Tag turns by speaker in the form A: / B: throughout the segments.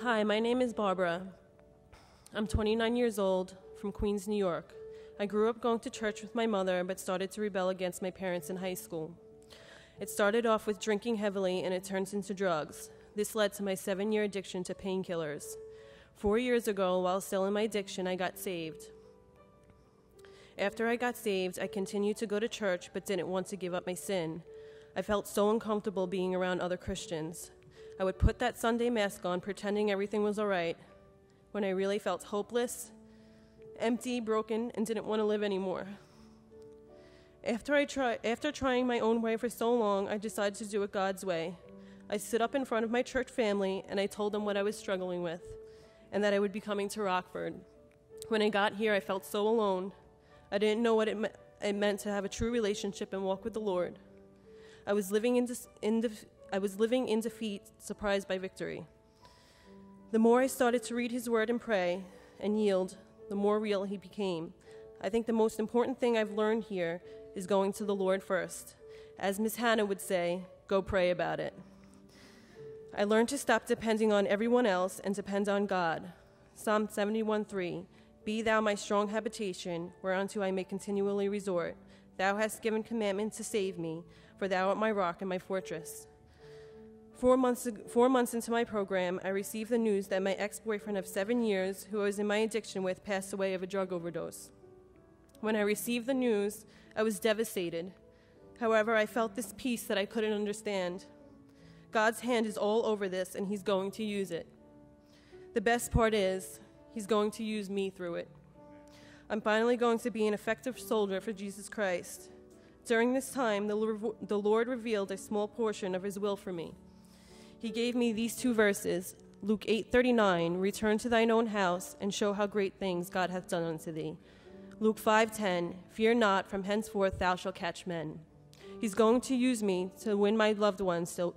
A: Hi, my name is Barbara. I'm 29 years old, from Queens, New York. I grew up going to church with my mother, but started to rebel against my parents in high school. It started off with drinking heavily, and it turns into drugs. This led to my 7-year addiction to painkillers. 4 years ago, while still in my addiction, I got saved. After I got saved, I continued to go to church, but didn't want to give up my sin. I felt so uncomfortable being around other Christians. I would put that Sunday mask on, pretending everything was all right, when I really felt hopeless, empty, broken, and didn't want to live anymore. After trying my own way for so long, I decided to do it God's way. I stood up in front of my church family, and I told them what I was struggling with, and that I would be coming to Rockford. When I got here, I felt so alone. I didn't know what it meant to have a true relationship and walk with the Lord. I was living in defeat, surprised by victory. The more I started to read his word and pray and yield, the more real he became. I think the most important thing I've learned here is going to the Lord first. As Miss Hannah would say, go pray about it. I learned to stop depending on everyone else and depend on God. Psalm 71:3, be thou my strong habitation, whereunto I may continually resort. Thou hast given commandment to save me, for thou art my rock and my fortress. 4 months into my program, I received the news that my ex-boyfriend of 7 years, who I was in my addiction with, passed away of a drug overdose. When I received the news, I was devastated. However, I felt this peace that I couldn't understand. God's hand is all over this, and he's going to use it. The best part is, he's going to use me through it. I'm finally going to be an effective soldier for Jesus Christ. During this time, the Lord revealed a small portion of his will for me. He gave me these 2 verses, Luke 8:39, return to thine own house, and show how great things God hath done unto thee. Luke 5:10, fear not, from henceforth thou shalt catch men. He's going to use me to win my loved ones to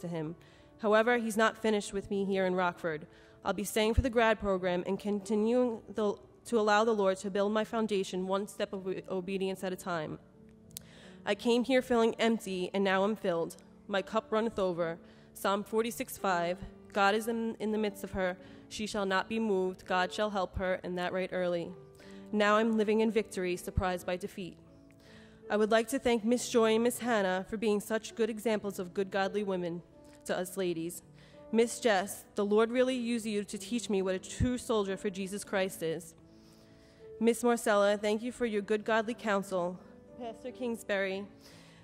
A: him. However, he's not finished with me here in Rockford. I'll be staying for the grad program and continuing to allow the Lord to build my foundation one step of obedience at a time. I came here feeling empty, and now I'm filled. My cup runneth over. Psalm 46:5, God is in the midst of her. She shall not be moved. God shall help her, and that right early. Now I'm living in victory, surprised by defeat. I would like to thank Miss Joy and Miss Hannah for being such good examples of good godly women to us ladies. Miss Jess, the Lord really used you to teach me what a true soldier for Jesus Christ is. Miss Marcella, thank you for your good godly counsel. Pastor Kingsbury,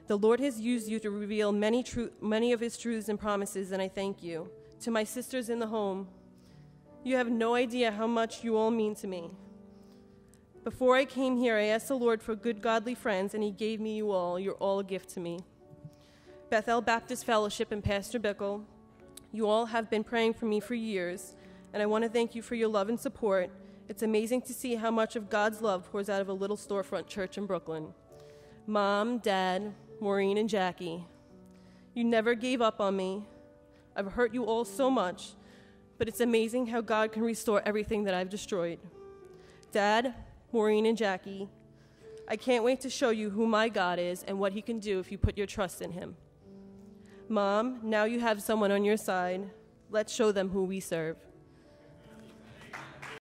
A: the Lord has used you to reveal many of his truths and promises, and I thank you. To my sisters in the home, you have no idea how much you all mean to me. Before I came here, I asked the Lord for good godly friends, and he gave me you all. You're all a gift to me. Bethel Baptist Fellowship and Pastor Bickle, you all have been praying for me for years, and I want to thank you for your love and support. It's amazing to see how much of God's love pours out of a little storefront church in Brooklyn. Mom, Dad, Maureen, and Jackie, you never gave up on me. I've hurt you all so much, but it's amazing how God can restore everything that I've destroyed. Dad, Maureen, and Jackie, I can't wait to show you who my God is and what he can do if you put your trust in him. Mom, now you have someone on your side. Let's show them who we serve.